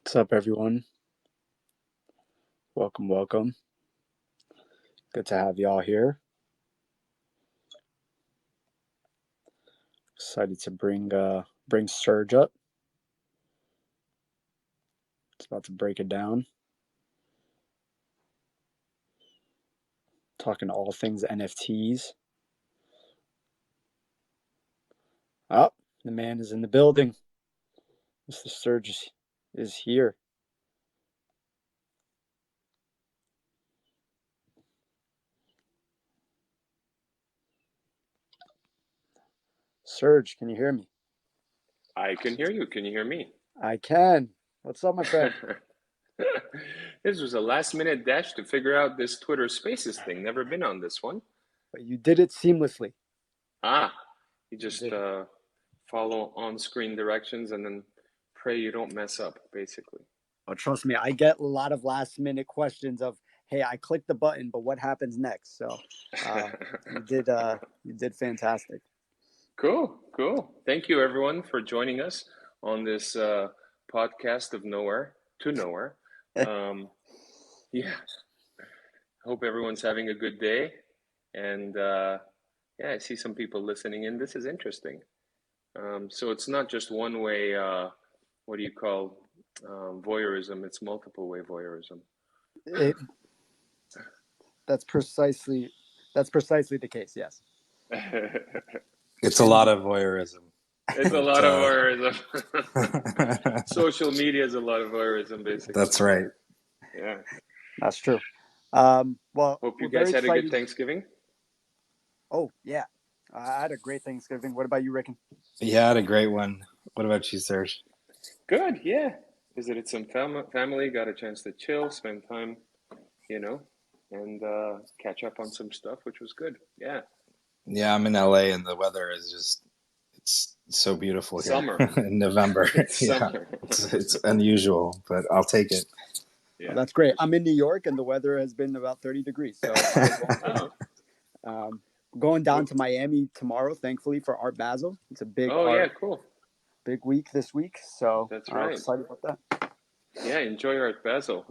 What's up, everyone? Welcome, welcome. Good to have y'all here. Excited to bring Serj up. It's about to break it down. Talking all things NFTs. Oh, the man is in the building. Mr. Serj is here. Serj, can you hear me? I can hear you. Can you hear me? I can. What's up, my friend? This was a last minute dash to figure out this Twitter Spaces thing. Never been on this one. But you did it seamlessly. Ah, you You just did it. follow on screen directions and then pray you don't mess up, basically. Oh, trust me, I get a lot of last minute questions of, "Hey, I clicked the button, but what happens next?" So, you did. You did fantastic. Cool, cool. Thank you, everyone, for joining us on this podcast of Nowhere to Nowhere. Um, yeah, hope everyone's having a good day. And yeah, I see some people listening in. This is interesting. So it's not just one way, what do you call voyeurism? It's multiple way voyeurism. It, that's precisely that's precisely the case. Yes. It's a lot of voyeurism. It's a But lot of voyeurism. Social media is a lot of voyeurism, basically. that's right. Yeah. That's true. Well, Hope you we're very guys had a good excited. Thanksgiving. Oh yeah, I had a great Thanksgiving. What about you, Ricken? Yeah, I had a great one. What about you, Serge? Good, yeah. Visited some family, got a chance to chill, spend time, you know, and catch up on some stuff, which was good. Yeah. Yeah, I'm in LA and the weather is it's so beautiful here Summer. in November. It's Yeah, summer. it's unusual, but I'll take it. Oh, Yeah. that's great. I'm in New York, and the weather has been about 30 degrees, so I won't take Oh, it. Going down to Miami tomorrow, thankfully for Art Basel. It's a oh yeah, cool. big week this week, so That's right. excited about that. Yeah, enjoy Art Basel.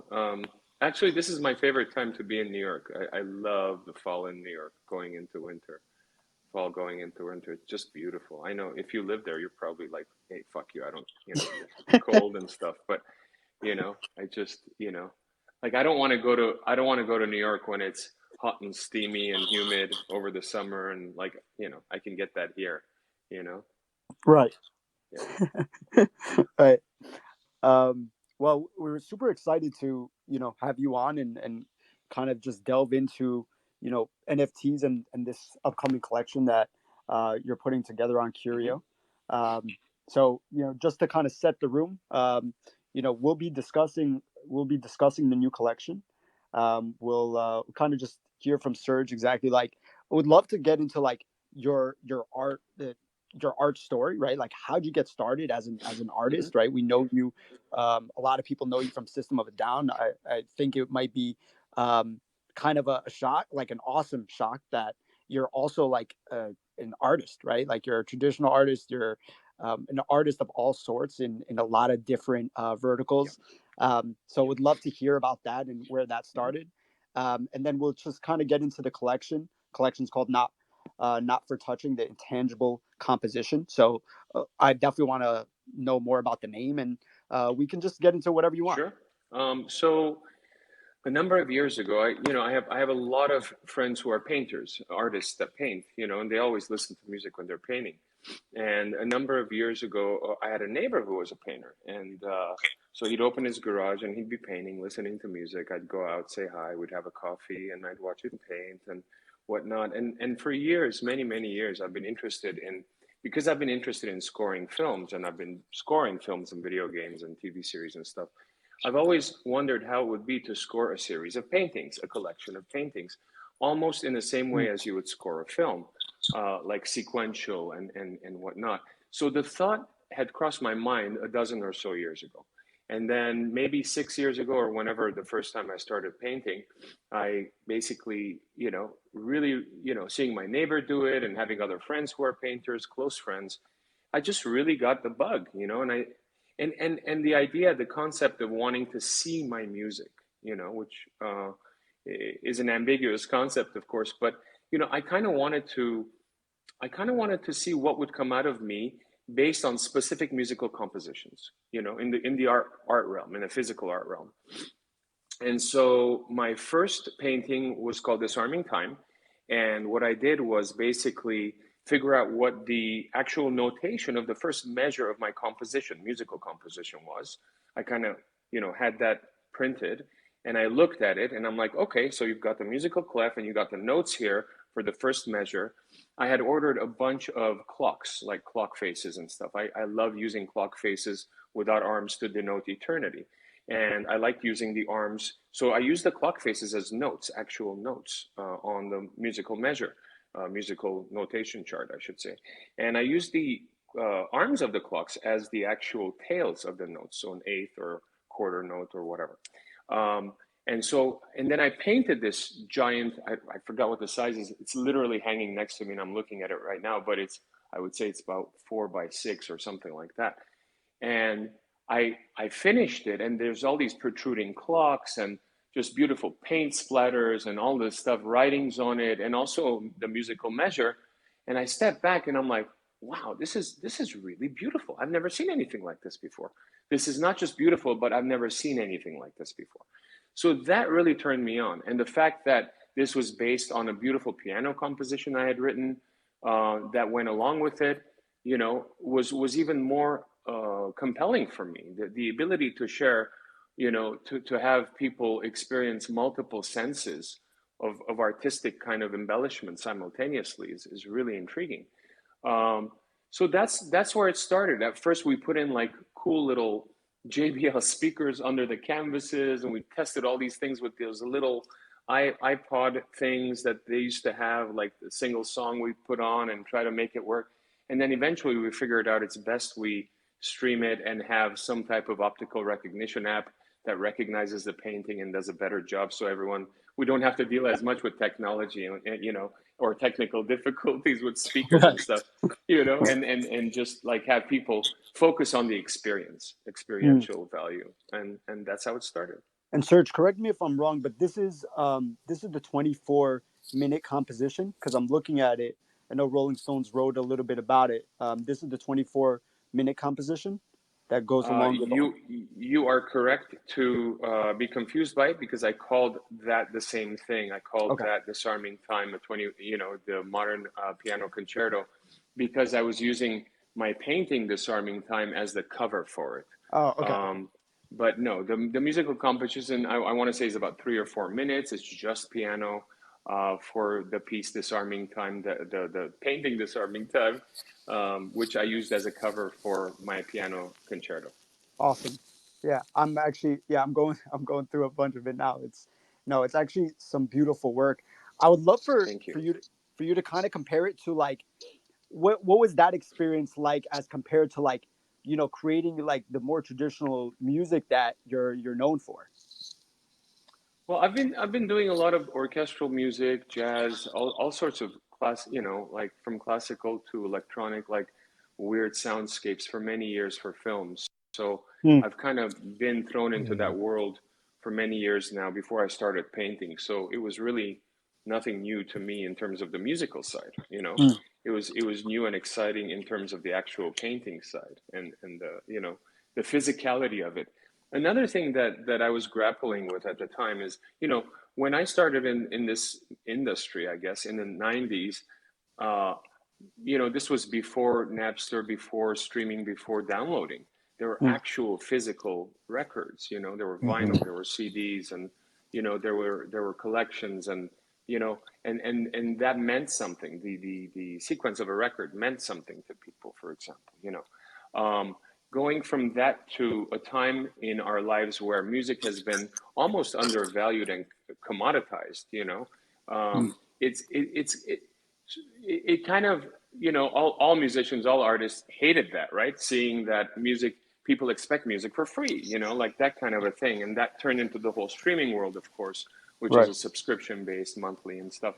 Actually, this is my favorite time to be in New York. I love the fall in New York, going into winter. Fall going into winter. It's just beautiful. I know if you live there, you're probably like, hey, fuck you. I don't, it's cold and stuff. But, I just, like I don't want to go to New York when it's hot and steamy and humid over the summer. And like, I can get that here, you know? Right. Yeah. Right. Well, we're super excited to have you on and kind of just delve into NFTs and this upcoming collection that you're putting together on Hmm. Curio. Um, so just to kind of set the room, we'll be discussing the new collection. We'll kind of just hear from Serge exactly like I would love to get into like your art your art story, right? Like how'd you get started as an Hmm. artist, right? We know you. A lot of people know you from System of a Down. I think it might be kind of a shock, like an awesome shock that you're also like an artist, right? Like you're a traditional artist. You're an artist of all sorts in a lot of different Yeah. verticals. So Yeah. would love to hear about that and where that Hmm. started. And then we'll just kind of get into the collection. Collection's called Not for Touching the Intangible Composition. So I definitely want to know more about the name, and we can just get into whatever you want. Sure. So a number of years ago, I have a lot of friends who are painters, artists that paint, and they always listen to music when they're painting. And a number of years ago, I had a neighbor who was a painter, and so he'd open his garage and he'd be painting, listening to music. I'd go out, say hi, we'd have a coffee, and I'd watch him paint and whatnot. And for years, many years, I've been interested in because I've been interested in scoring films, and I've been scoring films and video games and TV series and stuff. I've always wondered how it would be to score a series of paintings, a collection of paintings, almost in the same way as you would score a film, like sequential and whatnot. So the thought had crossed my mind a dozen or so years ago. And then maybe 6 years ago, or whenever the first time I started painting, I basically, really, seeing my neighbor do it and having other friends who are painters, close friends, I just really got the bug, and and the idea, the concept of wanting to see my music, which is an ambiguous concept, of course, but I kind of wanted to see what would come out of me based on specific musical compositions, in the art realm, in the physical art realm. And so my first painting was called Disarming Time. And what I did was basically figure out what the actual notation of the first measure of my composition, musical composition was. I kind of, had that printed and I looked at it and I'm like, okay, so you've got the musical clef and you got the notes here for the first measure. I had ordered a bunch of clocks, like clock faces and stuff. I love using clock faces without arms to denote eternity. And I like using the arms. So I use the clock faces as notes, actual notes on the musical measure, musical notation chart, I should say. And I use the arms of the clocks as the actual tails of the notes, so an eighth or quarter note or whatever. And then I painted this giant, I forgot what the size is. It's literally hanging next to me and I'm looking at it right now, but I would say it's about 4 by 6 or something like that. And I finished it, and there's all these protruding clocks and just beautiful paint splatters and all this stuff, writings on it, and also the musical measure. And I stepped back and I'm like, wow, this is really beautiful. I've never seen anything like this before. This is not just beautiful, but I've never seen anything like this before. So that really turned me on. And the fact that this was based on a beautiful piano composition I had written that went along with it, was even more compelling for me. The ability to share, to have people experience multiple senses of artistic kind of embellishment simultaneously is really intriguing. So that's where it started. At first, we put in like cool little JBL speakers under the canvases, and we tested all these things with those little iPod things that they used to have, like the single song we put on and try to make it work. And then eventually we figured out it's best we stream it and have some type of optical recognition app that recognizes the painting and does a better job, so we don't have to deal as much with technology and or technical difficulties with speakers and Right. stuff, and just like have people focus on the Mm. experiential value, and that's how it started. And Serge, correct me if I'm wrong, but this is the 24-minute composition because I'm looking at it. I know Rolling Stones wrote a little bit about it. This is the 24-minute composition that goes along with all. You are correct to be confused by it because I called that the same thing. I called Okay. that Disarming Time, the modern piano concerto, because I was using my painting Disarming Time as the cover for it. Oh, okay. But no, the musical composition I want to say is about 3 or 4 minutes. It's just piano for the piece Disarming Time, the painting Disarming Time, which I used as a cover for my piano concerto. Awesome. Yeah, I'm going through a bunch of it now. It's no, it's actually some beautiful work. I would love Thank you. for you to kind of compare it to like what was that experience like as compared to like creating like the more traditional music that you're known for. Well, I've been doing a lot of orchestral music, jazz, all sorts of class, like from classical to electronic, like weird soundscapes for many years for films. So Mm, I've kind of been thrown into that world for many years now before I started painting. So it was really nothing new to me in terms of the musical side. mm, It was new and exciting in terms of the actual painting side and the physicality of it. Another thing that I was grappling with at the time is, when I started in this industry, I guess in the 90s, uh, this was before Napster, before streaming, before downloading. There were mm, actual physical records, there were vinyl, mhm. there were CDs, and there were collections, and that meant something. The sequence of a record meant something to people, for example. Going from that to a time in our lives where music has been almost undervalued and commoditized, Mm. it kind of, all musicians, all artists hated that, right? Seeing that people expect music for free, like that kind of a thing. And that turned into the whole streaming world, of course, which is Right. a subscription based monthly and stuff.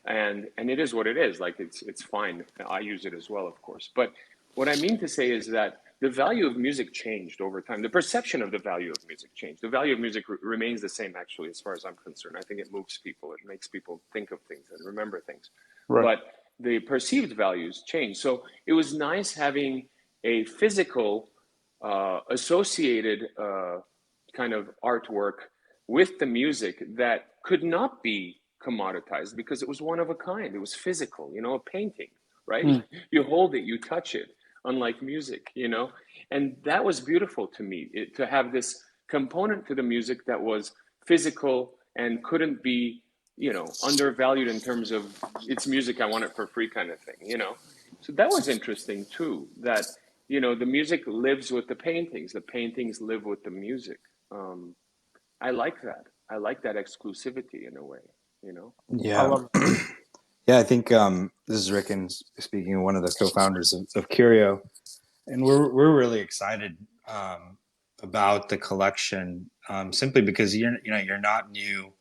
And it is what it is. Like it's fine. I use it as well, of course. But what I mean to say is that the value of music changed over time. The perception of the value of music changed. The value of music remains the same, actually, as far as I'm concerned. I think it moves people. It makes people think of things and remember things. Right. But the perceived values change. So it was nice having a physical associated kind of artwork with the music that could not be commoditized because it was one of a kind. It was physical, a painting, right? Mm. You hold it, you touch it, unlike music. And that was beautiful to me, to have this component to the music that was physical and couldn't be, undervalued in terms of it's music, I want it for free kind of thing. So that was interesting too, that, the music lives with the paintings live with the music. Um, I like that. I like that exclusivity in a way. I Yeah. love it. Yeah, I think this is Rickon speaking, one of the co-founders of Curio, and we're really excited about the collection, simply because you're not new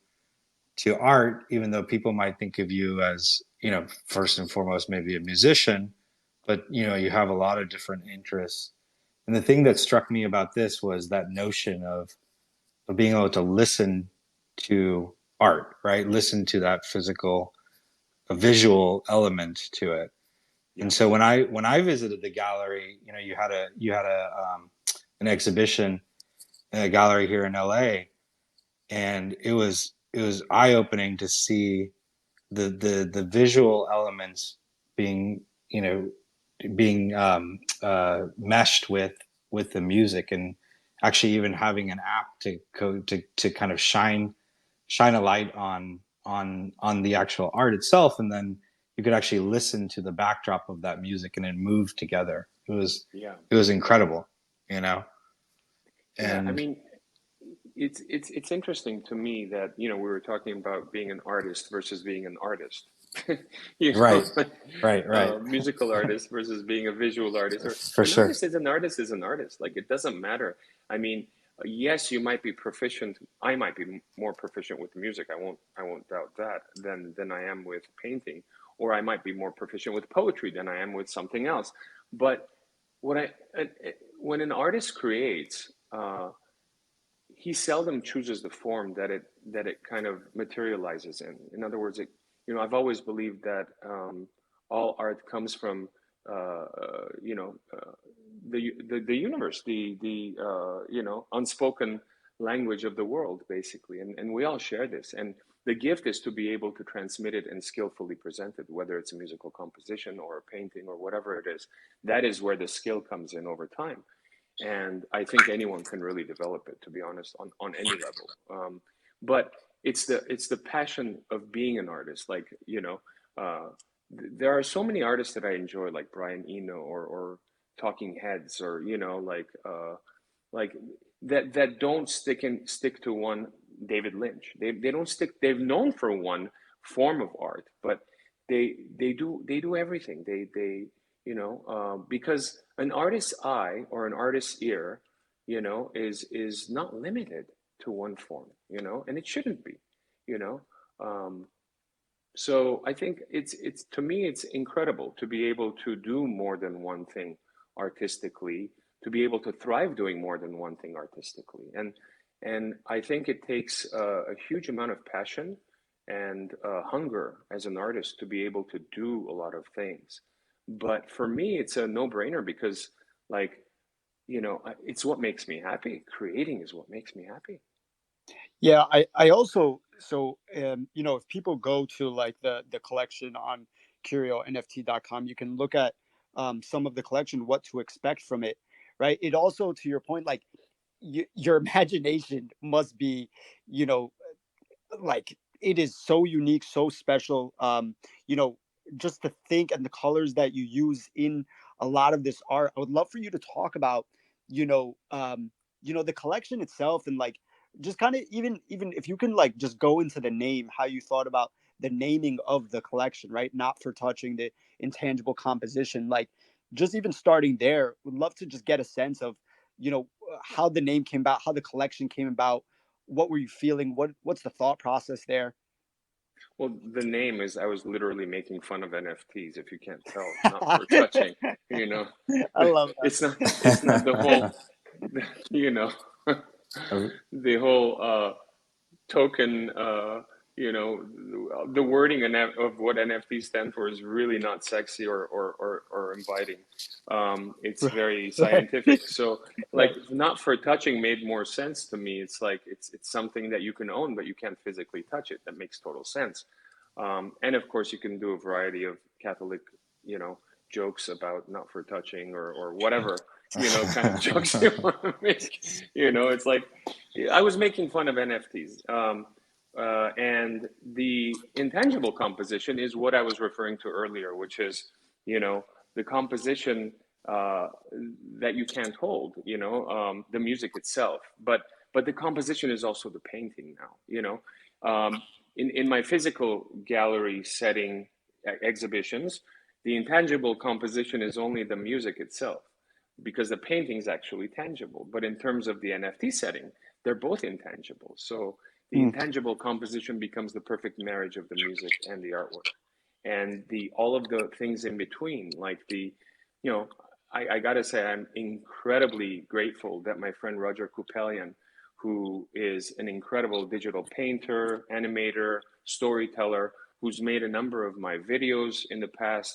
to art, even though people might think of you as, first and foremost maybe a musician, but you have a lot of different interests. And the thing that struck me about this was that notion of being able to listen to art, right? Listen to that physical, a visual element to it. And Yeah. so when I visited the gallery, you had a an exhibition in a gallery here in LA, and it was eye opening to see the visual elements being being meshed with the music, and actually even having an app to go to kind of shine a light on the actual art itself, and then you could actually listen to the backdrop of that music and it moved together. It was Yeah. it was incredible, you know. Yeah. I And mean, it's interesting to me that we were talking about being an artist versus being an artist. you right, know, right, musical artist versus being a visual artist, or for an sure. artist is an artist is an artist. Like, it doesn't matter. I mean, yes, you might be proficient. I might be more proficient with music. I won't doubt that than I am with painting, or I might be more proficient with poetry than I am with something else. But what when an artist creates. He seldom chooses the form that it kind of materializes in. In other words, I've always believed that all art comes from the universe, the unspoken language of the world, basically, and we all share this. And the gift is to be able to transmit it and skillfully present it, whether it's a musical composition or a painting or whatever it is. That is where the skill comes in over time, and I think anyone can really develop it, to be honest, on any level. But it's the passion of being an artist. Like, there are so many artists that I enjoy, like Brian Eno, or Talking Heads, or like that don't stick to one. David Lynch. They don't stick. They've known for one form of art, but they do everything. Because an artist's eye or an artist's ear, is not limited to one form, and it shouldn't be, you know. Um, so I think it's to me it's incredible to be able to do more than one thing artistically, to be able to thrive doing more than one thing artistically, and I think it takes a huge amount of passion and hunger as an artist to be able to do a lot of things. But for me, it's a no-brainer because, like, it's what makes me happy. Creating is what makes me happy. Yeah, I also, so if people go to like the collection on CurioNFT.com, you can look at some of the collection, what to expect from it, right? It also, to your point, like, your imagination must be, you know like, it is so unique, so special. You know, just to think, and the colors that you use in a lot of this art. I would love for you to talk about, the collection itself, and like, just kind of, even if you can, like, just go into the name, how you thought about the naming of the collection, right? Not for touching the intangible composition, like, just even starting there, would love to just get a sense of, how the name came about, how the collection came about, what were you feeling? What's the thought process there? Well, the name is, I was literally making fun of NFTs, if you can't tell, not for touching, you know. I love that. It's not the whole, you know, the whole token, the wording of what NFT stand for is really not sexy or inviting. It's very Right, scientific. So like right. not for touching made more sense to me. It's like it's something that you can own, but you can't physically touch it. That makes total sense. And of course, you can do a variety of Catholic, jokes about not for touching or whatever, kind of jokes you want to make. It's like I was making fun of NFTs. And the intangible composition is what I was referring to earlier, which is, the composition uh, that you can't hold, the music itself, but the composition is also the painting now, in my physical gallery setting exhibitions, the intangible composition is only the music itself because the painting is actually tangible. But in terms of the NFT setting, they're both intangible. So the Mm. intangible composition becomes the perfect marriage of the music and the artwork. And the all of the things in between, like you know, I gotta say, I'm incredibly grateful that my friend Roger Kupelian, who is an incredible digital painter, animator, storyteller, who's made a number of my videos in the past,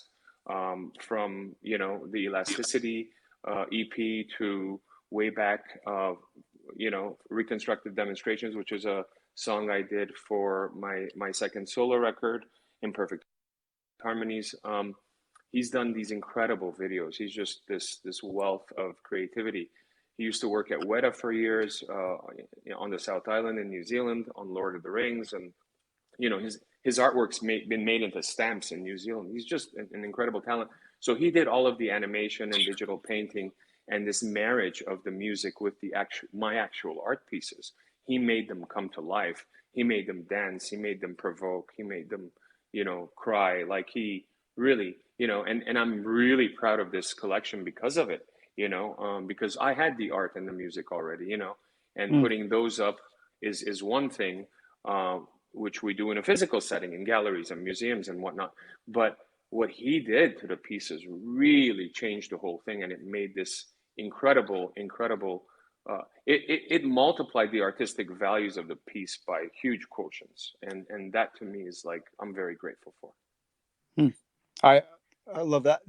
from the Elasticity EP to way back, reconstructive demonstrations, which is a song I did for my second solo record, Imperfect Harmonies. He's done these incredible videos. He's just this wealth of creativity. He used to work at Weta for years, on the South Island in New Zealand on Lord of the Rings, and his artwork's been made into stamps in New Zealand. He's just an incredible talent. So he did all of the animation and digital painting and this marriage of the music with my actual art pieces. He made them come to life. He made them dance. He made them provoke. He made them, cry. Like he really, and I'm really proud of this collection because of it, because I had the art and the music already, and Mm. putting those up is one thing. Which we do in a physical setting in galleries and museums and whatnot. But what he did to the pieces really changed the whole thing, and it made this incredible. It multiplied the artistic values of the piece by huge quotients, and that to me is like I'm very grateful for. Mm. I I love that.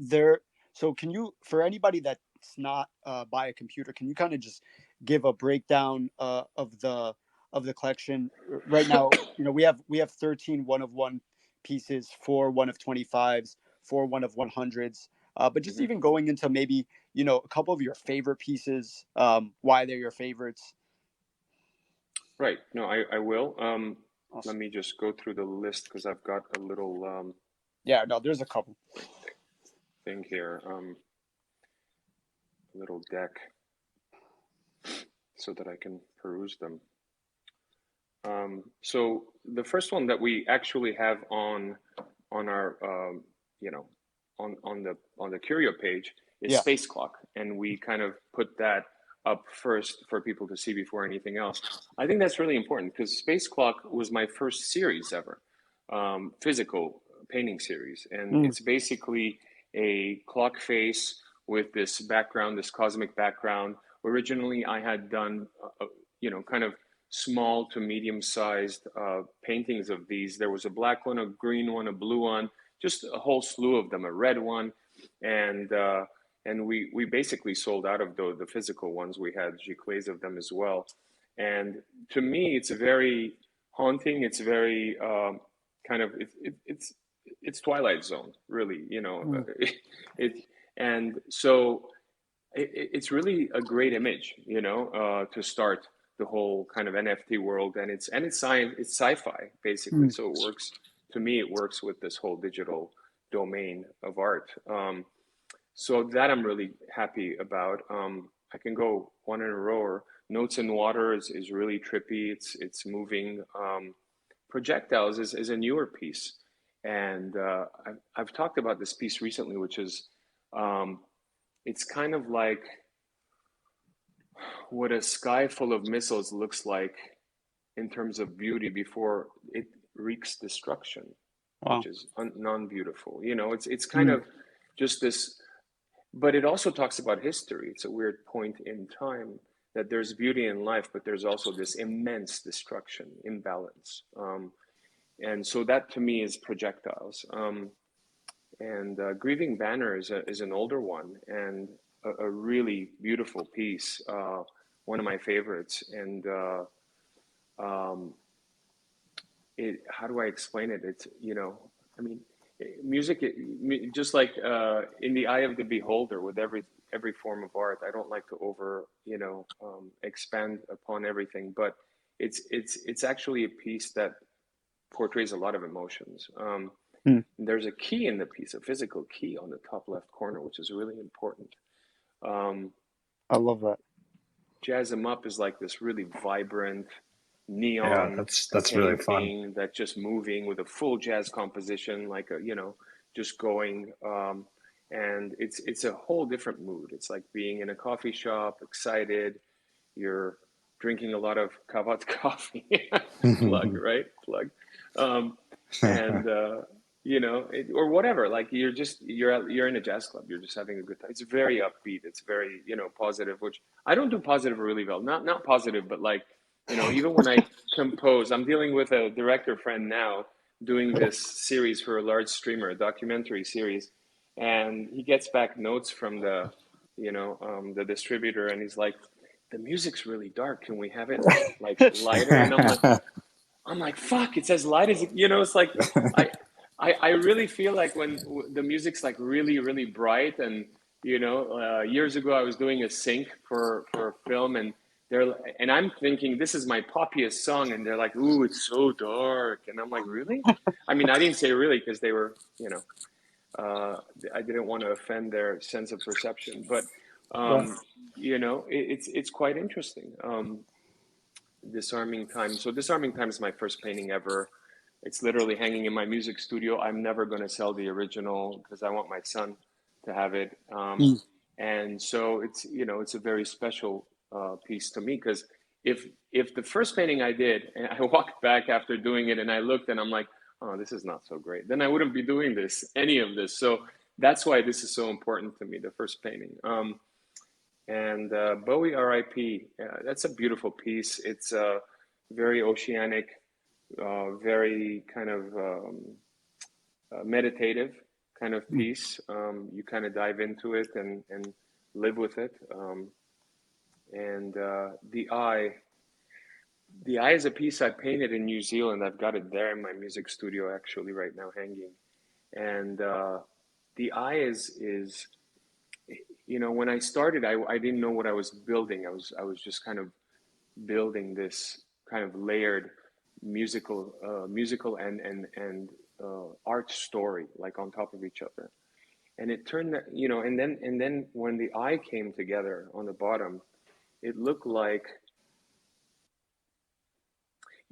So can you, for anybody that's not by a computer, can you kind of just give a breakdown of the collection right now? We have 13 one of one pieces, 4 1 of 25s, 4 1 of 100s. But just Hmm. even going into maybe a couple of your favorite pieces, why they're your favorites. Right. No, I will. Let Awesome. me just go through the list because I've got a little Yeah, no, there's a couple. thing here, a little deck, so that I can peruse them. So the first one that we actually have on our you know on the Curio page is Yeah. Space Clock, and we kind of put that up first for people to see before anything else. I think that's really important because Space Clock was my first series ever, physical painting series, and Mm. it's basically a clock face with this background, this cosmic background. Originally, I had done, kind of small to medium sized paintings of these. There was a black one, a green one, a blue one, just a whole slew of them, a red one, and we basically sold out of the physical ones. We had giclées of them as well, and to me, it's very haunting. It's very kind of it's Twilight Zone, really. Mm. it and so it's really a great image, to start the whole kind of NFT world, and it's science, it's sci-fi basically. Mm. So it works to me. It works with this whole digital domain of art. So that I'm really happy about. I can go one in a row. Or Notes in Water is really trippy. It's moving. Projectiles is a newer piece, and I've talked about this piece recently, which is um, it's kind of like what a sky full of missiles looks like in terms of beauty before it wreaks destruction, which Wow. is non-beautiful. It's kind Mm. of just this, but it also talks about history. It's a weird point in time that there's beauty in life, but there's also this immense destruction, imbalance. And so that to me is projectiles. And Grieving Banner is an older one and a really beautiful piece, one of my favorites. And um, how do I explain it? It's, I mean, music, just like in the eye of the beholder with every form of art. I don't like to expand upon everything, but it's actually a piece that portrays a lot of emotions. Mm. There's a key in the piece, a physical key on the top left corner, which is really important. Um, I love that. Jazz 'em Up is like this really vibrant Yeah, neon that's really fun. painting that's just moving with a full jazz composition, like just going. And it's a whole different mood. It's like being in a coffee shop, excited. You're drinking a lot of kavat coffee. Plug, right? Plug. Um, and or whatever. Like you're in a jazz club. You're just having a good time. It's very upbeat. It's very positive. Which I don't do positive really well. Not positive, but like even when I compose, I'm dealing with a director friend now doing this series for a large streamer, a documentary series, and he gets back notes from the distributor, and he's like, the music's really dark. Can we have it like lighter? And I'm like, fuck, it's as light as it's like I I really feel like when the music's like really, really bright, and years ago I was doing a sync for a film, and I'm thinking this is my poppiest song, and they're like, ooh, it's so dark, and I'm like, really? I mean, I didn't say really because they were, I didn't want to offend their sense of perception, but Right. it's quite interesting. Disarming Time. So Disarming Time is my first painting ever. It's literally hanging in my music studio. I'm never going to sell the original because I want my son to have it. Mm. And so it's a very special piece to me because if the first painting I did and I walked back after doing it and I looked and I'm like, oh, this is not so great, then I wouldn't be doing any of this. So that's why this is so important to me, the first painting. And Bowie RIP, that's a beautiful piece. It's very oceanic, very kind of meditative kind of Mm. piece. You kind of dive into it and live with it. And the eye is a piece I painted in New Zealand. I've got it there in my music studio actually right now hanging. And the eye is when I started, I didn't know what I was building. I was just kind of building this kind of layered musical and art story like on top of each other. And it turned and then when the eye came together on the bottom, it looked like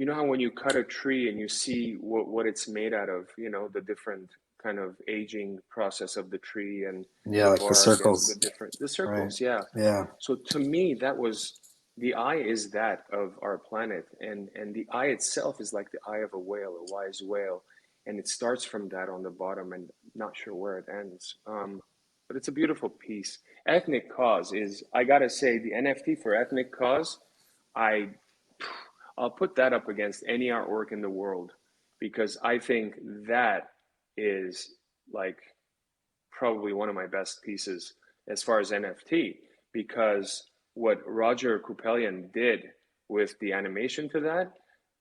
how when you cut a tree and you see what it's made out of, the different kind of aging process of the tree and Yeah, the like the bark and circles, the right? circles, yeah. Yeah. So to me, that was the eye is that of our planet, and the eye itself is like the eye of a whale, a wise whale, and it starts from that on the bottom, and not sure where it ends. But it's a beautiful piece. Ethnic Cause is, I gotta say, the NFT for Ethnic Cause, I I'll put that up against any artwork in the world because I think that is like probably one of my best pieces as far as NFT because what Roger Kupelian did with the animation to that,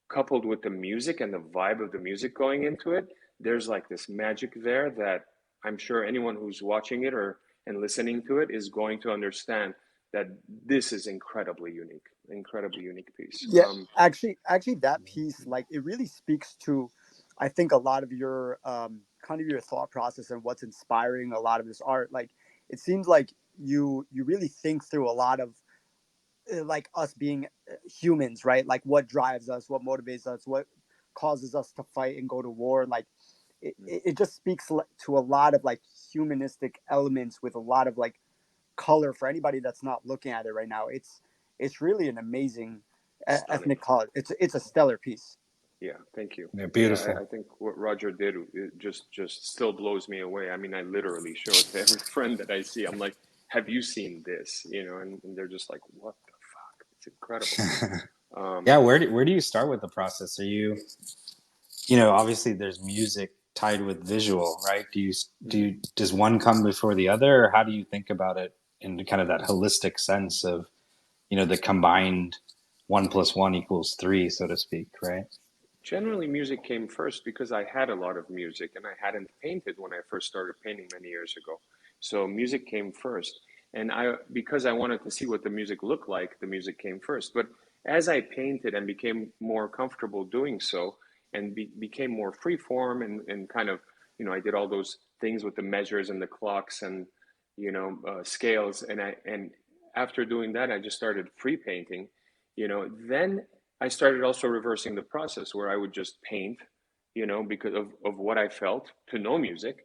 coupled with the music and the vibe of the music going into it, there's like this magic there that I'm sure anyone who's watching it or and listening to it is going to understand that this is incredibly unique piece. Yeah, actually, that piece, like, it really speaks to, I think, a lot of your kind of your thought process and what's inspiring a lot of this art. Like, it seems like you really think through a lot of like us being humans, right? Like, what drives us, what motivates us, what causes us to fight and go to war. Like, it just speaks to a lot of like humanistic elements with a lot of like color for anybody that's not looking at it right now. It's really an amazing Stunning. ethnic color. It's a stellar piece. Yeah, thank you. Yeah, Yeah, beautiful. I think what Roger did, it just still blows me away. I mean, I literally show it to every friend that I see. I'm like, "Have you seen this?" You know, and they're just like, "What the fuck? It's incredible." Um, Yeah, where do you start with the process? Are you, obviously there's music tied with visual, right? mhm. Does one come before the other, or how do you think about it in kind of that holistic sense of, the combined 1 + 1 = 3, so to speak, right? Generally, music came first because I had a lot of music and I hadn't painted when I first started painting many years ago. So music came first. And because I wanted to see what the music looked like, the music came first. But as I painted and became more comfortable doing so and became more free form and kind of, I did all those things with the measures and the clocks and, scales. And after doing that, I just started free painting, then I started also reversing the process where I would just paint, because of what I felt to no music.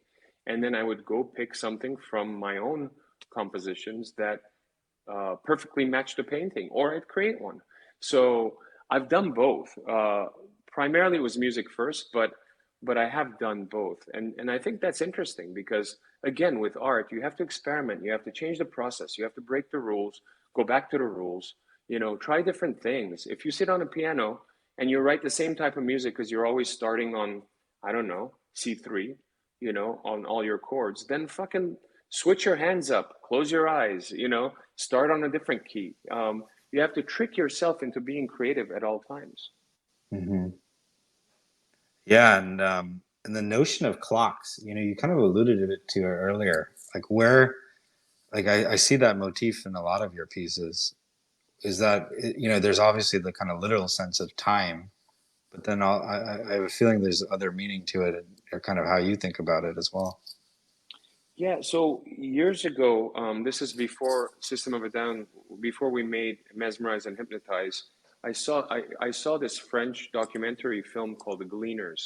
And then I would go pick something from my own compositions that perfectly matched the painting, or I'd create one. So I've done both. Primarily it was music first, but I have done both. And I think that's interesting because again, with art, you have to experiment, you have to change the process, you have to break the rules, go back to the rules, try different things. If you sit on a piano and you write the same type of music because you're always starting on, I don't know, C3, on all your chords, then fucking switch your hands up, close your eyes, start on a different key. You have to trick yourself into being creative at all times. Hmm. Yeah, and the notion of clocks, you kind of alluded to it earlier. Like where, like I see that motif in a lot of your pieces. Is that there's obviously the kind of literal sense of time, but then I have a feeling there's other meaning to it, or kind of how you think about it as well. Yeah, so years ago, this is before System of a Down, before we made Mesmerize and Hypnotize. I saw this French documentary film called The Gleaners,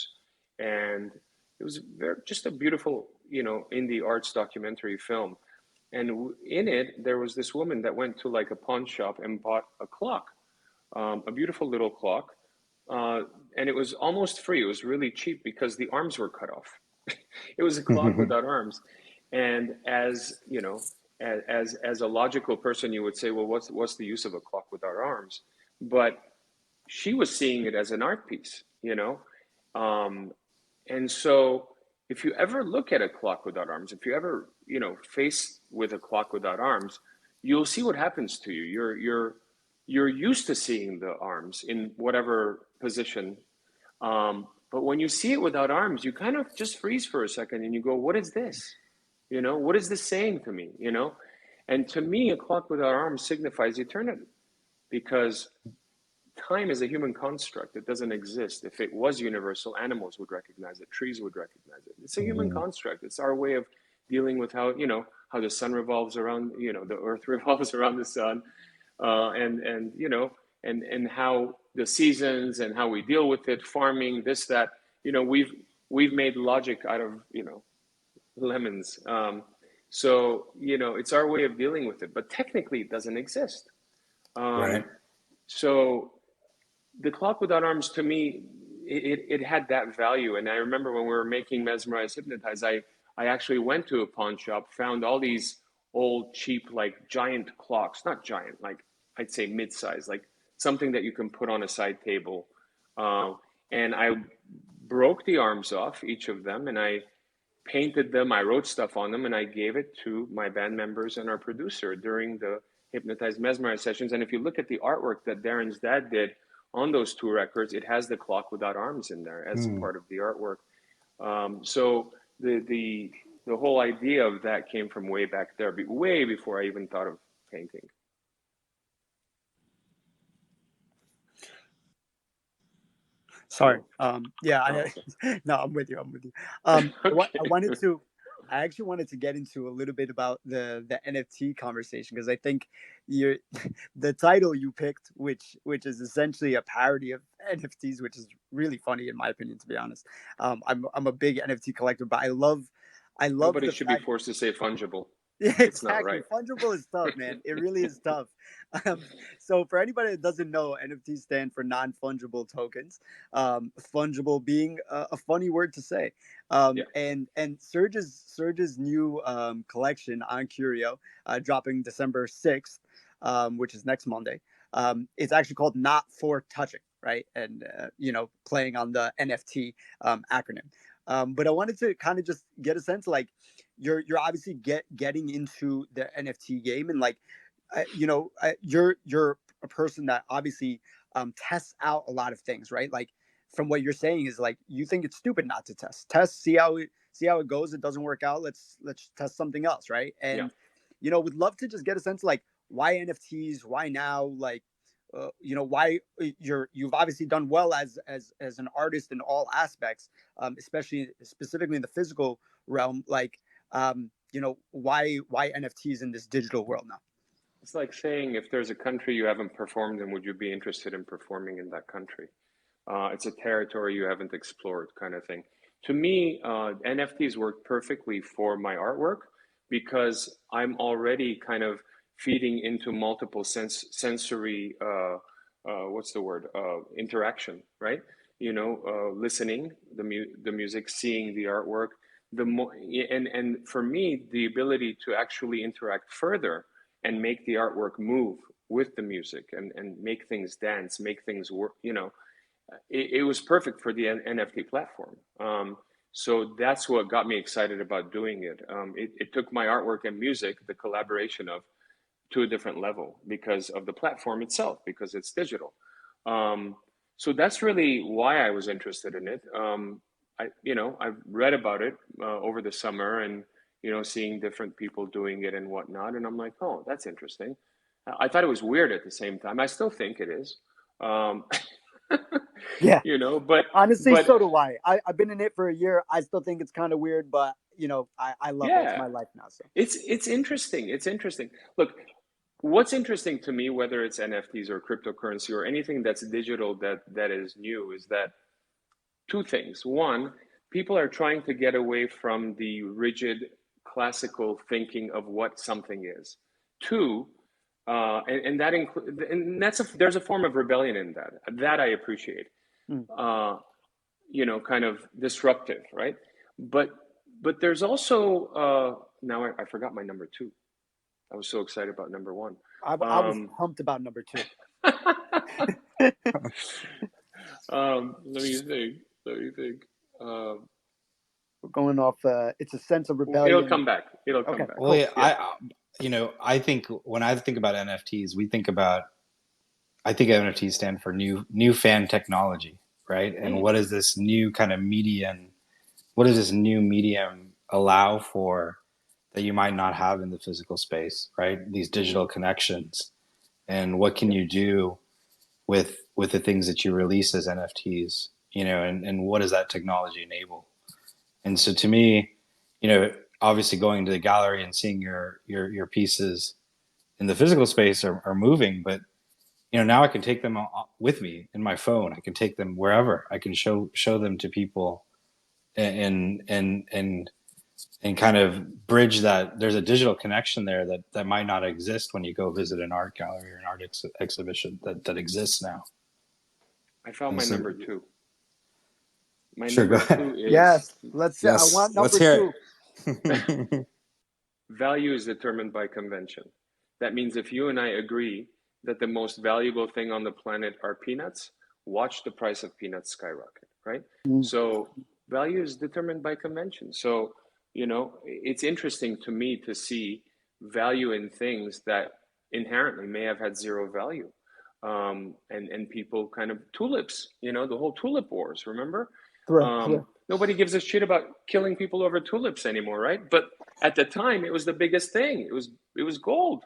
and it was just a beautiful, indie arts documentary film. And in it, there was this woman that went to like a pawn shop and bought a clock, a beautiful little clock, uh, and it was almost free. It was really cheap because the arms were cut off. It was a clock without arms. And as you know, as a logical person, you would say, well, what's the use of a clock without arms? But she was seeing it as an art piece. Um, and so, if you ever look at a clock without arms, if you ever face with a clock without arms, you'll see what happens to you. You're used to seeing the arms in whatever position, but when you see it without arms, you kind of just freeze for a second and you go, "What is this? What is this saying to me?" And to me, a clock without arms signifies eternity because time is a human construct. It doesn't exist. If it was universal, animals would recognize it, trees would recognize it. It's a human Hmm. construct. It's our way of dealing with how the sun revolves around, the earth revolves around the sun, and and how the seasons and how we deal with it, farming, this, that. We've made logic out of lemons. So it's our way of dealing with it, but technically it doesn't exist. Um, Right. so the clock without arms to me, it had that value. And I remember when we were making Mesmerize Hypnotize, I actually went to a pawn shop, found all these old cheap like giant clocks, not giant, like I'd say mid-size, like something that you can put on a side table. And I broke the arms off each of them and I painted them, I wrote stuff on them, and I gave it to my band members and our producer during the Hypnotize Mesmerize sessions. And if you look at the artwork that Darren's dad did on those two records, it has the clock without arms in there as Hmm. part of the artwork. So the whole idea of that came from way back there, way before I even thought of painting. Sorry. So, Yeah, oh, okay. no, I'm with you. I'm with you. I Okay. wanted to, I actually wanted to get into a little bit about the NFT conversation because I think you're the title you picked, which is essentially a parody of NFTs, which is really funny in my opinion, to be honest. I'm a big NFT collector, but I love Nobody the should be fact. forced to say fungible. Yeah, It's not exactly. right. Fungible is tough, man. It really is tough. Um, so, for anybody that doesn't know, NFTs stand for non-fungible tokens. Fungible being a funny word to say. Yeah. And Serj's new collection on Curio, dropping December 6th, which is next Monday. It's actually called "Not for Touching," right? And playing on the NFT acronym. But I wanted to kind of just get a sense, like, you're obviously getting into the NFT game, and like, you're a person that obviously tests out a lot of things, right? Like, from what you're saying is like, you think it's stupid not to test, see how it goes. It doesn't work out. Let's test something else, right? Yeah. And would love to just get a sense, like, why NFTs, why now, like, why you've obviously done well as an artist in all aspects, especially specifically in the physical realm, like, why NFTs in this digital world now? It's like saying if there's a country you haven't performed in, would you be interested in performing in that country? It's a territory you haven't explored, kind of thing. To me, NFTs work perfectly for my artwork because I'm already kind of feeding into multiple sensory, what's the word, interaction, right? Listening the music, seeing the artwork, the more, and for me, the ability to actually interact further and make the artwork move with the music and make things dance, make things work, it was perfect for the NFT platform. So that's what got me excited about doing it. It took my artwork and music, the collaboration of, to a different level because of the platform itself, because it's digital. Um, so that's really why I was interested in it. I've read about it over the summer, and seeing different people doing it and whatnot, and I'm like, oh, that's interesting. I thought it was weird at the same time. I still think it is. Um, Yeah, but honestly, but so do I've been in it for a year. I still think it's kind of weird, but I love it. It's yeah, my life now. So it's interesting. It's interesting. Look, what's interesting to me, whether it's NFTs or cryptocurrency or anything that's digital that is new, is that two things. One, people are trying to get away from the rigid classical thinking of what something is. Two, and that include, and there's a form of rebellion in that I appreciate. mm. Uh, kind of disruptive, right? But but there's also now I forgot my number two. I was so excited about number one. I was Um, pumped about number two. let me think. Let me think. Um, We're going off. It's a sense of it'll rebellion. come back. It'll come Okay, back. Well, cool. yeah, Yeah. I think when I think about NFTs, I think NFTs stand for new fan technology, right? And Mm, what is this new kind of medium? What does this new medium allow for that you might not have in the physical space, right? These digital connections, and what can yeah. you do with the things that you release as NFTs, and what does that technology enable? And so to me, obviously going to the gallery and seeing your pieces in the physical space are moving, but now I can take them with me in my phone. I can take them wherever. I can show them to people, and kind of bridge that. There's a digital connection there that might not exist when you go visit an art gallery or an art exhibition that exists now. I found And my so, number two. My sure, go number ahead. two is Yes, let's. I Yes, want let's number hear two. it. value is determined by convention. That means if you and I agree that the most valuable thing on the planet are peanuts, watch the price of peanuts skyrocket, right? Mm. So value is determined by convention. So, it's interesting to me to see value in things that inherently may have had zero value. And people kind of tulips, the whole tulip wars, remember? Thrill, yeah. Nobody gives a shit about killing people over tulips anymore, right? But at the time, it was the biggest thing. It was gold,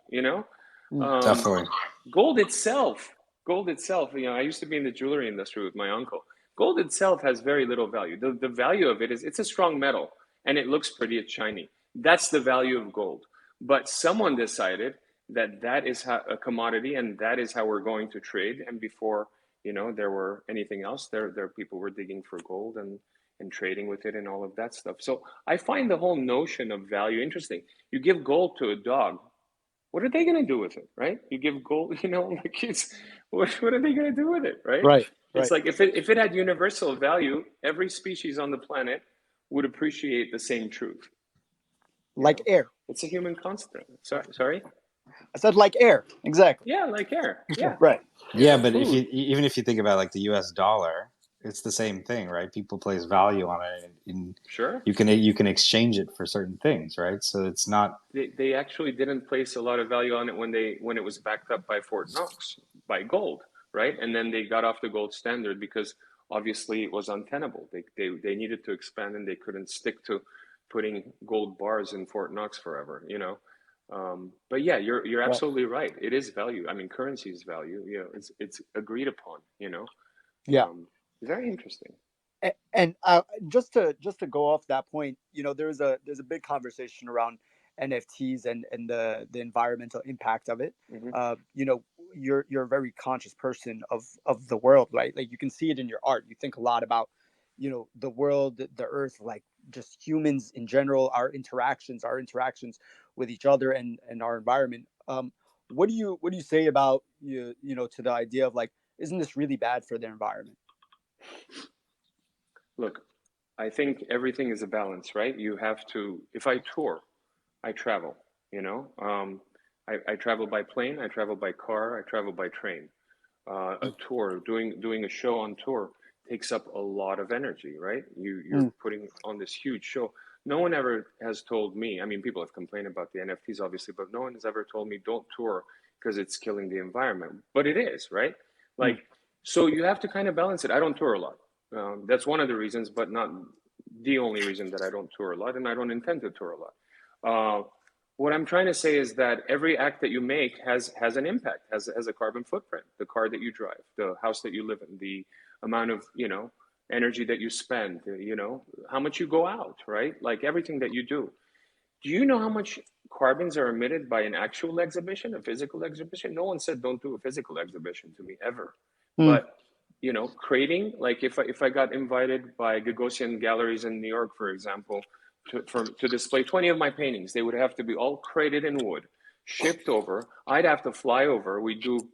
Mm. um, Definitely. gold itself. Gold itself. I used to be in the jewelry industry with my uncle. Gold itself has very little value. The value of it is it's a strong metal and it looks pretty. It's shiny. That's the value of gold. But someone decided that is how, a commodity, and that is how we're going to trade. And before there were anything else, there people were digging for gold, and and trading with it and all of that stuff. So I find the whole notion of value interesting. You give gold to a dog, what are they going to do with it, right? You give gold, like it's what are they going to do with it, right? Right. It's Right. like if it had universal value, every species on the planet would appreciate the same truth. You Like know, air. it's a human constant. Sorry. I said like air. Exactly. Yeah, like air. Yeah, Right. Yeah, but if food. you even if you think about like the U.S. dollar, it's the same thing, right? People place value on it, and Sure. you can exchange it for certain things, right? So it's not. They actually didn't place a lot of value on it when it was backed up by Fort Knox by gold, right? And then they got off the gold standard because obviously it was untenable. They needed to expand and they couldn't stick to putting gold bars in Fort Knox forever, you know. But yeah, you're Right. absolutely right. It is value. I mean, currency is value. You know, it's agreed upon. You know, Yeah. very interesting. And just to go off that point, there's a big conversation around NFTs and the environmental impact of it. Hmm. You know, you're a very conscious person of the world, right? Like you can see it in your art. You think a lot about, the world, the earth, like just humans in general, our interactions with each other and our environment. What do you say about to the idea of like, isn't this really bad for the environment? Look, I think everything is a balance, right? You have to. If I tour, I travel. You know, I travel by plane, I travel by car, I travel by train. A tour, doing a show on tour takes up a lot of energy, right? You're Mm, putting on this huge show. No one ever has told me. I mean, people have complained about the NFTs, obviously, but no one has ever told me don't tour because it's killing the environment. But it is, right? mm, Like, so you have to kind of balance it. I don't tour a lot. That's one of the reasons, but not the only reason that I don't tour a lot, and I don't intend to tour a lot. What I'm trying to say is that every act that you make has an impact, has a carbon footprint. The car that you drive, the house that you live in, the amount of energy that you spend, how much you go out, right? Like everything that you do. Do you know how much carbons are emitted by an actual exhibition, a physical exhibition? No one said don't do a physical exhibition to me ever. mm. But creating, like if I got invited by Gagosian galleries in New York, for example, to display 20 of my paintings, they would have to be all crated in wood, shipped over. I'd have to fly over. We do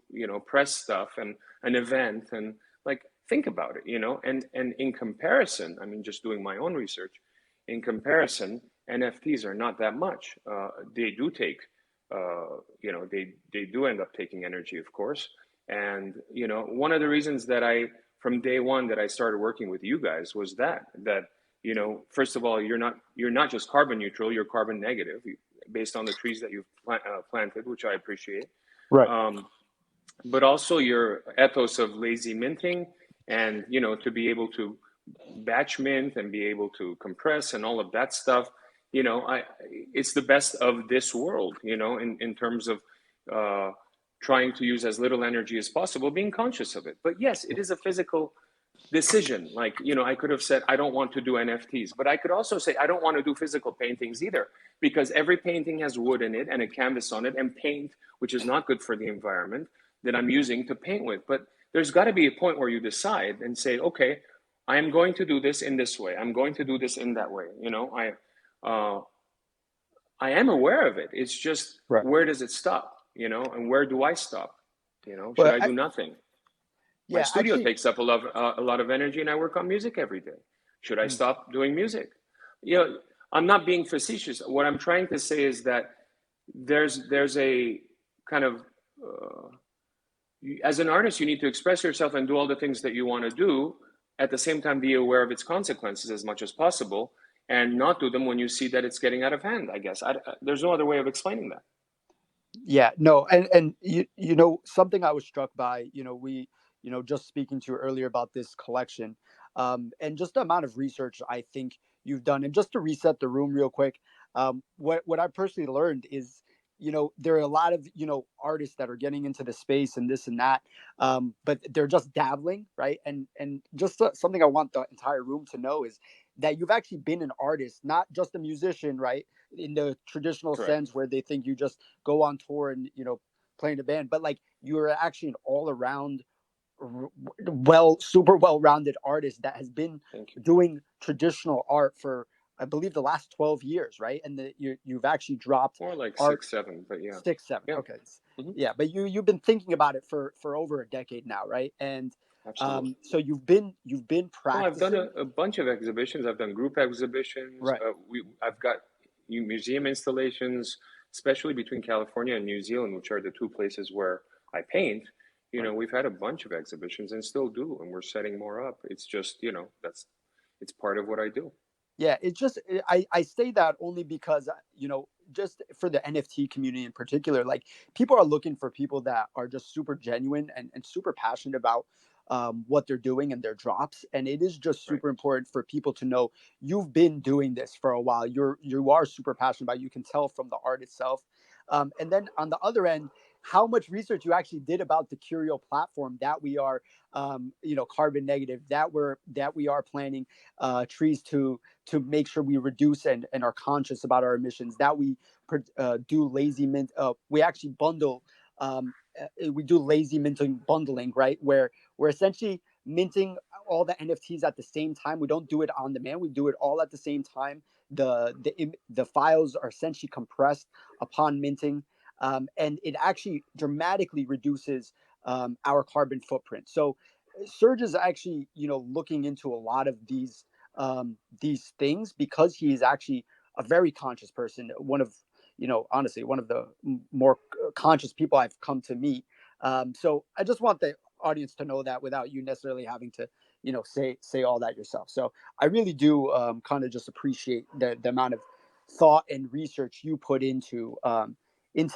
press stuff and an event, and like think about it, and in comparison, I mean, just doing my own research, in comparison, NFTs are not that much. They do take, they do end up taking energy, of course. And one of the reasons that from day one that I started working with you guys was that first of all, you're not just carbon neutral, you're carbon negative based on the trees that you've planted, which I appreciate. Right. Um, but also your ethos of lazy minting, and to be able to batch mint and be able to compress and all of that stuff. It's the best of this world, in terms of uh, trying to use as little energy as possible, being conscious of it. But yes, it is a physical decision. Like, I could have said I don't want to do NFTs, but I could also say I don't want to do physical paintings either, because every painting has wood in it and a canvas on it and paint, which is not good for the environment, that I'm using to paint with. But there's got to be a point where you decide and say, okay, I am going to do this in this way. I'm going to do this in that way. Uh, I am aware of it. It's just, Right. where does it stop? And where do I stop? Should Well, I do nothing? My yeah, studio actually, takes up a lot of energy, and I work on music every day. Should I mm, stop doing music? I'm not being facetious. What I'm trying to say is that there's a kind of uh, as an artist, you need to express yourself and do all the things that you want to do. At the same time, be aware of its consequences as much as possible, and not do them when you see that it's getting out of hand. I guess there's no other way of explaining that. yeah, no, and something I was struck by, just speaking to you earlier about this collection, and just the amount of research I think you've done, and just to reset the room real quick, what I personally learned is, there are a lot of artists that are getting into the space and this and that, but they're just dabbling, right? And just something I want the entire room to know is that you've actually been an artist, not just a musician, right? In the traditional Correct. sense where they think you just go on tour and play in a band, but like you're actually an all around super well-rounded artist that has been Thank you. doing traditional art for, I believe, the last 12 years, right? And you've actually dropped More like art 6, 7, but yeah. 6, 7. Yeah. Okay. Hmm. Yeah, but you've been thinking about it for over a decade now, right? And Absolutely. so you've been Well, I've done practicing. a bunch of exhibitions. I've done group exhibitions. Right. I've got museum installations, especially between California and New Zealand, which are the two places where I paint. Right. We've had a bunch of exhibitions and still do, and we're setting more up. It's just, it's part of what I do. Yeah, it's just I say that only because just for the NFT community in particular, like people are looking for people that are just super genuine and super passionate about what they're doing and their drops, and it is just Right. super important for people to know you've been doing this for a while. You are super passionate about it. You can tell from the art itself, and then on the other end, how much research you actually did about the Curio platform that we are carbon negative, that we are planting trees to make sure we reduce and are conscious about our emissions, that we do lazy mint. We actually bundle. We do lazy minting bundling, right? Where we're essentially minting all the NFTs at the same time. We don't do it on demand. We do it all at the same time. The files are essentially compressed upon minting, and it actually dramatically reduces our carbon footprint. So Serj is actually looking into a lot of these things because he is actually a very conscious person. One of honestly one of the more conscious people I've come to meet. So I just want the audience to know that without you necessarily having to say all that yourself. So I really do kind of just appreciate the amount of thought and research you put into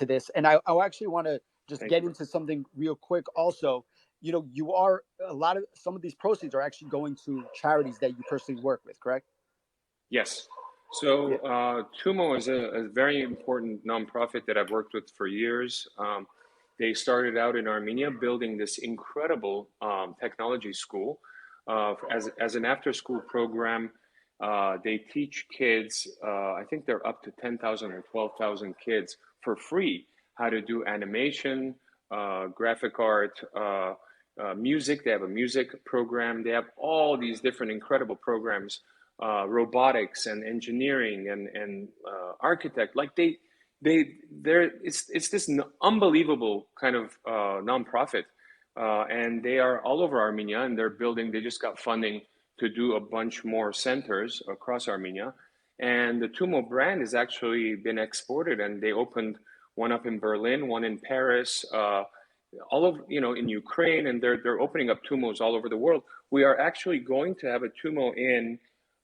this. And I actually want to just Thank get you, bro. into something real quick also. You are a lot of some of these proceeds are actually going to charities that you personally work with, correct? Yes. So Yeah. Tumo is a very important nonprofit that I've worked with for years. They started out in Armenia building this incredible technology school as an after school program. They teach kids, I think they're up to 10,000 or 12,000 kids for free, how to do animation, graphic art, music. They have a music program. They have all these different incredible programs, robotics and engineering and architect. Like they're it's this unbelievable kind of nonprofit, and they are all over Armenia, and they're building. They just got funding to do a bunch more centers across Armenia, and the Tumo brand has actually been exported, and they opened one up in Berlin, one in Paris. All of in Ukraine, and they're opening up Tumos all over the world. We are actually going to have a Tumo in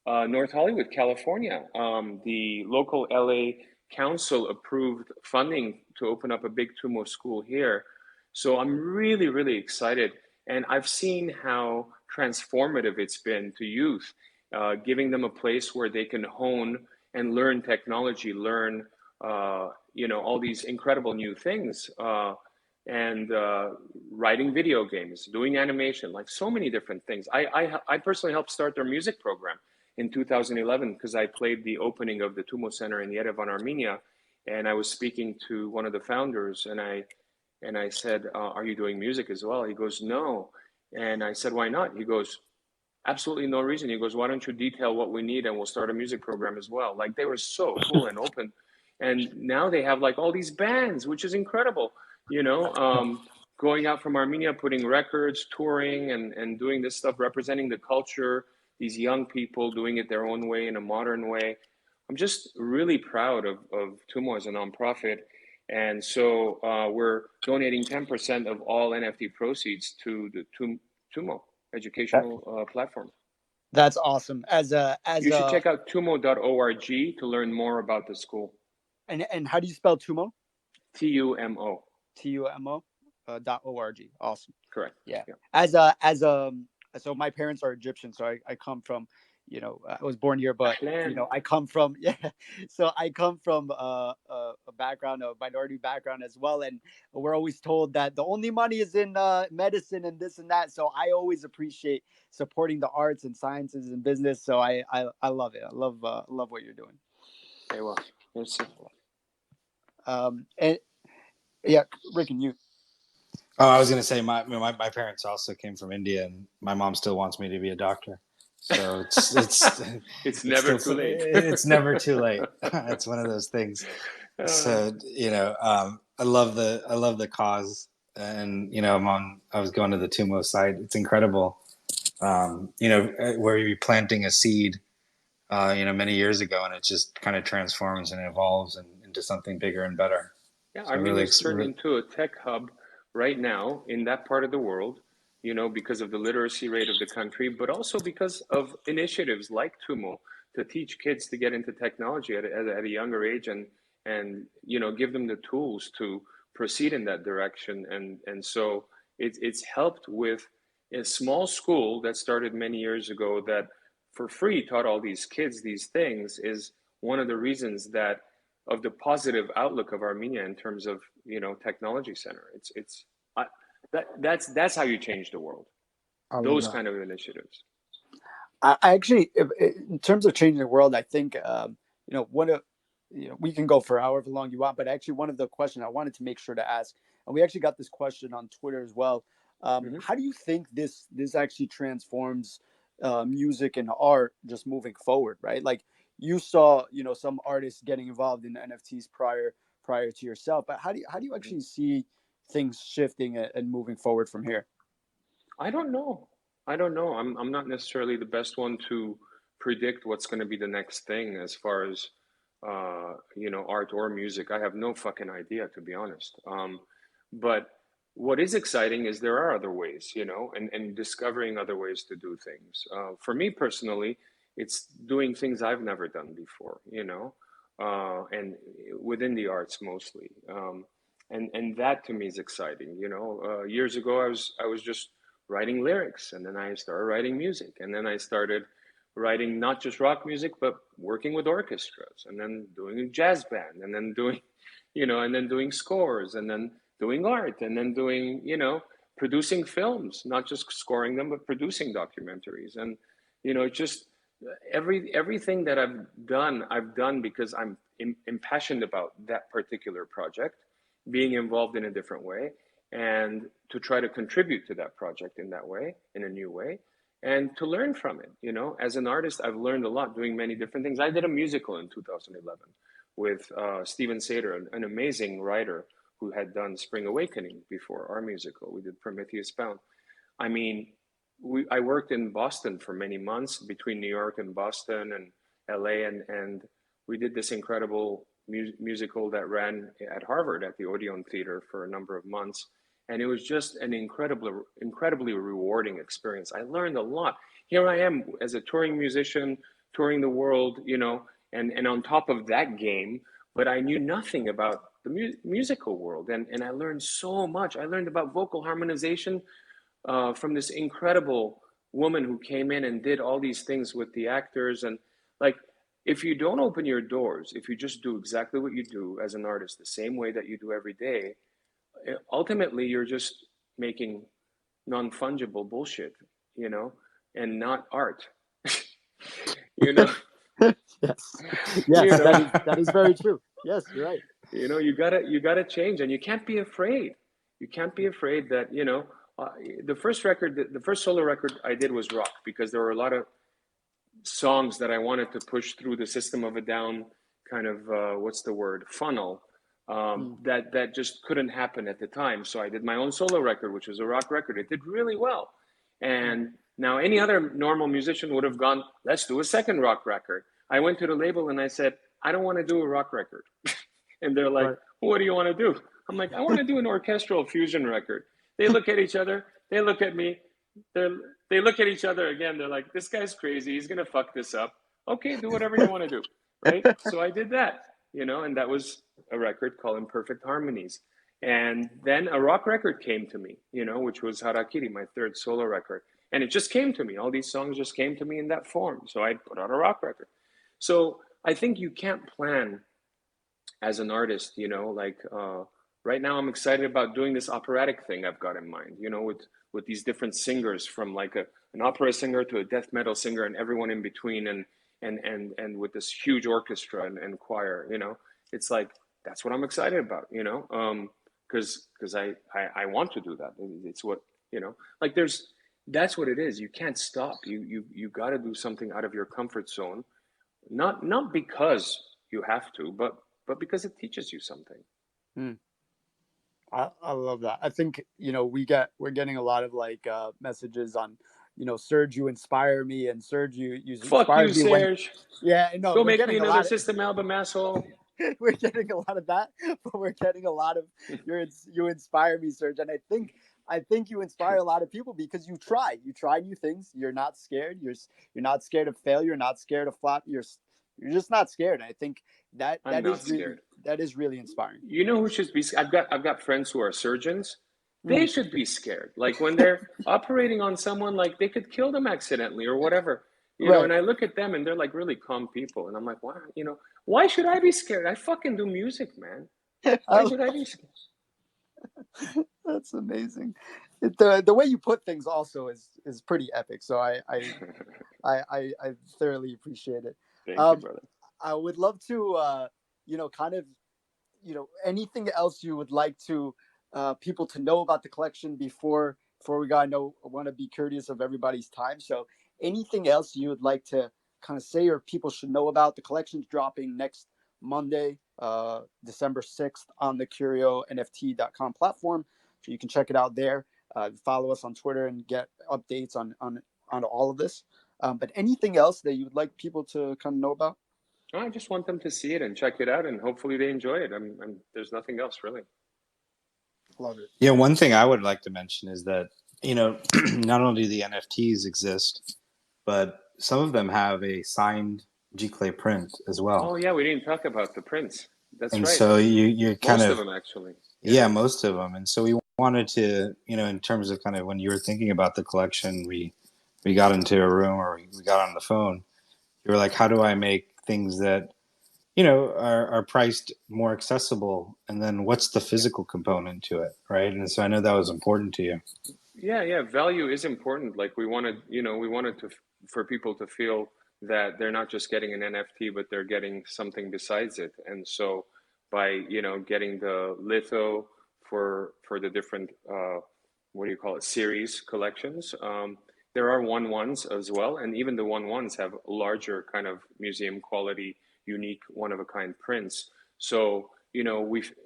North Hollywood, California. The local LA council approved funding to open up a big Tumo school here. So I'm really, really excited. And I've seen how transformative it's been to youth, giving them a place where they can hone and learn technology, learn, all these incredible new things. And writing video games, doing animation, like so many different things. I personally helped start their music program in 2011 because I played the opening of the Tumo Center in Yerevan, Armenia, and I was speaking to one of the founders, and I said, "Are you doing music as well?" He goes, "No," and I said, "Why not?" He goes, "Absolutely no reason." He goes, "Why don't you detail what we need and we'll start a music program as well?" Like they were so cool and open, and now they have like all these bands, which is incredible. You know, going out from Armenia, putting records, touring, and doing this stuff, representing the culture. These young people doing it their own way in a modern way. I'm just really proud of Tumo as a nonprofit. And so we're donating 10% of all NFT proceeds to the Tumo That, educational platform. that's awesome. As You should a check out tumo.org to learn more about the school. and how do you spell Tumo? TUMO. TUMO .org. Awesome. Correct. Yeah. Yeah. As so my parents are Egyptian, so I come from, I was born here, but Ahlan. I come from yeah, so I come from a background, a minority background as well, and we're always told that the only money is in medicine and this and that. So I always appreciate supporting the arts and sciences and business. So I love it. I love what you're doing. Very well. Merci. And yeah, Rick and you. Oh, I was going to say my parents also came from India, and my mom still wants me to be a doctor. So It's it's never still too late. it's never too late. It's one of those things. Uh, So I love the cause, and I was going to the Tumo site. It's incredible. Where you're planting a seed, many years ago, and it just kind of transforms and evolves into something bigger and better. Yeah, So really, Armenia's turned into a tech hub right now in that part of the world, because of the literacy rate of the country, but also because of initiatives like Tumo to teach kids to get into technology at a younger age and give them the tools to proceed in that direction. And so it's helped with a small school that started many years ago that for free taught all these kids these things is one of the reasons that of the positive outlook of Armenia in terms of technology center. It's I, that's how you change the world. I love Those that. kind of initiatives. I actually, in terms of changing the world, I think one of we can go for however long you want, but actually one of the questions I wanted to make sure to ask, and we actually got this question on Twitter as well. Mm-hmm. How do you think this actually transforms music and art just moving forward? Right, like you saw, some artists getting involved in NFTs prior to yourself, but how do you Mm-hmm. actually see things shifting and moving forward from here? I don't know. I don't know. I'm not necessarily the best one to predict what's going to be the next thing as far as art or music. I have no fucking idea, to be honest. But what is exciting is there are other ways, and discovering other ways to do things. For me personally, it's doing things I've never done before, and within the arts mostly. And that to me is exciting. Years ago I was just writing lyrics, and then I started writing music, and then I started writing not just rock music but working with orchestras, and then doing a jazz band, and then doing and then doing scores, and then doing art, and then doing producing films, not just scoring them but producing documentaries. And just everything that I've done because I'm impassioned about that particular project, being involved in a different way, and to try to contribute to that project in that way, in a new way, and to learn from it. As an artist, I've learned a lot doing many different things. I did a musical in 2011 with Steven Sater, an amazing writer who had done Spring Awakening before our musical. We did Prometheus Bound. I mean, I worked in Boston for many months, between New York and Boston and LA, and we did this incredible musical that ran at Harvard at the Odeon Theater for a number of months. And it was just an incredibly rewarding experience. I learned a lot. Here I am as a touring musician, touring the world, and on top of that game, but I knew nothing about the musical world. And I learned so much. I learned about vocal harmonization from this incredible woman who came in and did all these things with the actors. And like, if you don't open your doors, if you just do exactly what you do as an artist, the same way that you do every day, ultimately you're just making non-fungible bullshit, you know, and not art. you know, Yes, you yes, know, that is very true. Yes, you're right. you gotta change, and you can't be afraid. You can't be afraid that the first solo record I did was rock, because there were a lot of songs that I wanted to push through the System of a Down kind of what's the word, funnel, Mm. that just couldn't happen at the time. So I did my own solo record, which was a rock record. It did really well, Mm. and now any other normal musician would have gone, let's do a second rock record. I went to the label and I said, I don't want to do a rock record. And they're like, Right. what do you want to do? I'm like, I want to do an orchestral fusion record. They look at each other, they look at me, they're, they look at each other again. They're like, this guy's crazy. He's going to fuck this up. Okay, do whatever you want to do. Right. So I did that, and that was a record called Imperfect Harmonies. And then a rock record came to me, which was Harakiri, my third solo record. And it just came to me. All these songs just came to me in that form. So I put out a rock record. So I think you can't plan as an artist, like right now I'm excited about doing this operatic thing I've got in mind, with these different singers, from like an opera singer to a death metal singer and everyone in between, and with this huge orchestra and choir, it's like, that's what I'm excited about, because I want to do that. It's what, like that's what it is. You can't stop. You got to do something out of your comfort zone, not because you have to, but because it teaches you something. Hmm. I love that. I think we're getting a lot of like messages on, Serj, you inspire me, and Serj, you Fuck you, inspired me when. Serge. Yeah, no, Go we're make me getting a another lot of System album, asshole. we're getting a lot of that, but we're getting a lot of you inspire me, Serge, and I think you inspire a lot of people because you try new things. You're not scared. You're not scared of failure. You're not scared of flop. You're just not scared. I think that I'm that not is really scared. that is really inspiring. You know who should be? I've got friends who are surgeons. They Mm. should be scared. Like when they're operating on someone, like they could kill them accidentally or whatever. Right. And I look at them and they're like really calm people, and I'm like, wow, why should I be scared? I fucking do music, man. Why I, should I be scared? that's amazing. The way you put things also is pretty epic. So I thoroughly appreciate it. Thank you, Um, brother. I would love to kind of anything else you would like to people to know about the collection before we go. I want to be courteous of everybody's time, so anything else you would like to kind of say or people should know about the collection's dropping next Monday, December 6th on the CurioNFT.com platform, so you can check it out there. Follow us on Twitter and get updates on all of this. But anything else that you would like people to kind of know about? I just want them to see it and check it out, and hopefully they enjoy it. There's nothing else really. Love it. Yeah, one thing I would like to mention is that, not only do the NFTs exist, but some of them have a signed G-Clay print as Oh well. yeah, we didn't talk about the prints. That's And right. so you kind Most of of, them actually. yeah, Yeah. most of them. And so we wanted to, in terms of kind of when you were thinking about the collection, we got into a room or we got on the phone. You were like, how do I make things that are priced more accessible, and then what's the physical component to it, right? And so I know that was important to you. Yeah. Value is important. Like we wanted for people to feel that they're not just getting an NFT, but they're getting something besides it. And so by getting the litho for the different what do you call it, series collections. There are one-ones as well, and even the one-ones have larger kind of museum quality, unique, one-of-a-kind prints. So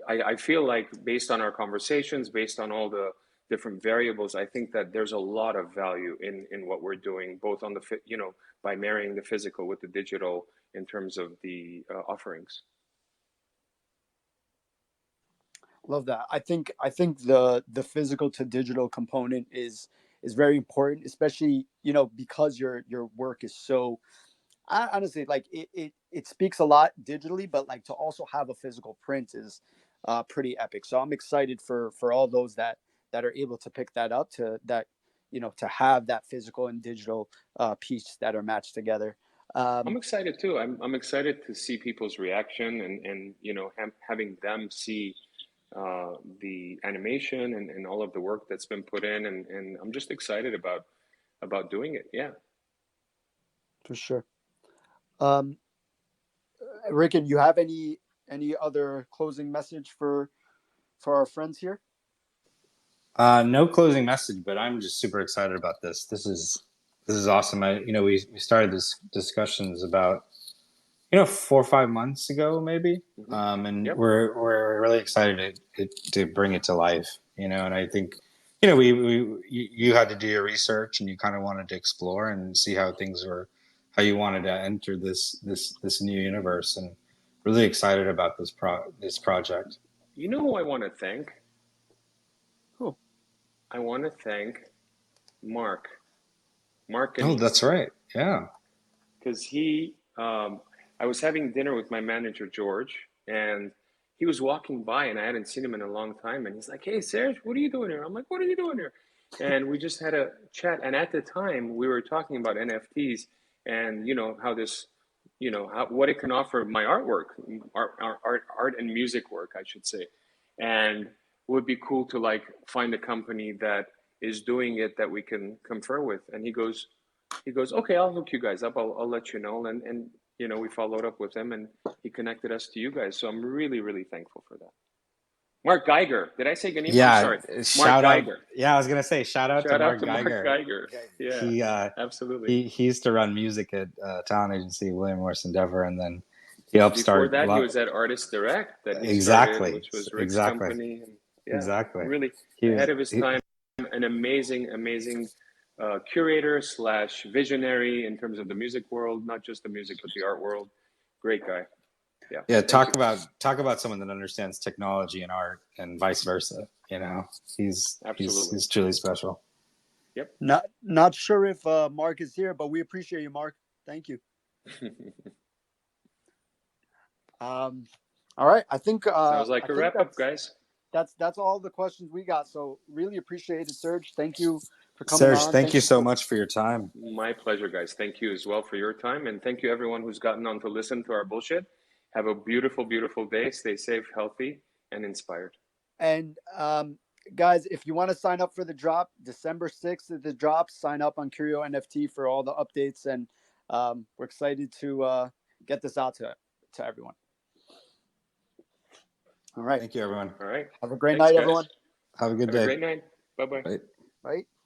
I feel like based on our conversations, based on all the different variables, I think that there's a lot of value in what we're doing, both on by marrying the physical with the digital in terms of the offerings. Love that. I think the physical to digital component is very important, especially because your work is so. I honestly like it speaks a lot digitally, but like to also have a physical print is pretty epic. So I'm excited for all those that are able to pick that up to have that physical and digital piece that are matched together. I'm Um, excited too. I'm excited to see people's reaction and having them see the animation and all of the work that's been put in, and I'm just excited about doing it. Yeah. for sure. Um, Ricken, you have any other closing message for our friends here? No closing message, but I'm just super excited about this. This is awesome. We started this discussions about 4 or 5 months ago, maybe, Hmm. and Yep. we're really excited to bring it to life. And I think you had to do your research and you kind of wanted to explore and see how you wanted to enter this new universe, and really excited about this project. You know who I want to thank? Cool. I want to thank Mark, Mark Oh, Anise, that's right. Yeah. because I was having dinner with my manager George, and he was walking by, and I hadn't seen him in a long time, and he's like, "Hey, Serge, what are you doing here?" I'm like, "What are you doing here?" And we just had a chat, and at the time we were talking about NFTs and how this, what it can offer my artwork, art and music work, I should say, and it would be cool to like find a company that is doing it that we can confer with. And he goes, okay, I'll hook you guys up. I'll let you know. And we followed up with him, and he connected us to you guys. So I'm really, really thankful for that. Mark Geiger. Did I say Ganima? I'm Yeah, sorry. Mark shout out. Geiger. Yeah, I was gonna say shout out to Shout out Mark to Mark Geiger. Geiger. Yeah, He absolutely. he used to run music at talent agency William Morris Endeavor, and then he helped Before start a that, he lot. was at Artist Direct that he started, Exactly, which was Rick's exactly, company. And yeah, exactly. really He ahead was. of his time. An amazing, amazing curator slash visionary in terms of the music world, not just the music, but the art world. Great guy. Yeah. Yeah, Thank you. talk about someone that understands technology and art, and vice versa. You know, Absolutely. he's truly special. Yep. Not sure if Mark is here, but we appreciate you, Mark. Thank you. All right, I think Sounds like a wrap up, guys. that's all the questions we got. So really appreciate it, Serj. Thank you for coming Serj, on. thank you so much for your time. My pleasure, guys. Thank you as well for your time. And thank you, everyone who's gotten on to listen to our bullshit. Have a beautiful, beautiful day. Stay safe, healthy, and inspired. And guys, if you want to sign up for the drop, December 6th is the drop. Sign up on Curio NFT for all the updates. And we're excited to get this out to everyone. All right. Thank you, everyone. All right. Have a great Thanks, night, guys. everyone. Have a good Have a day. great night. Bye-bye. Bye. Bye.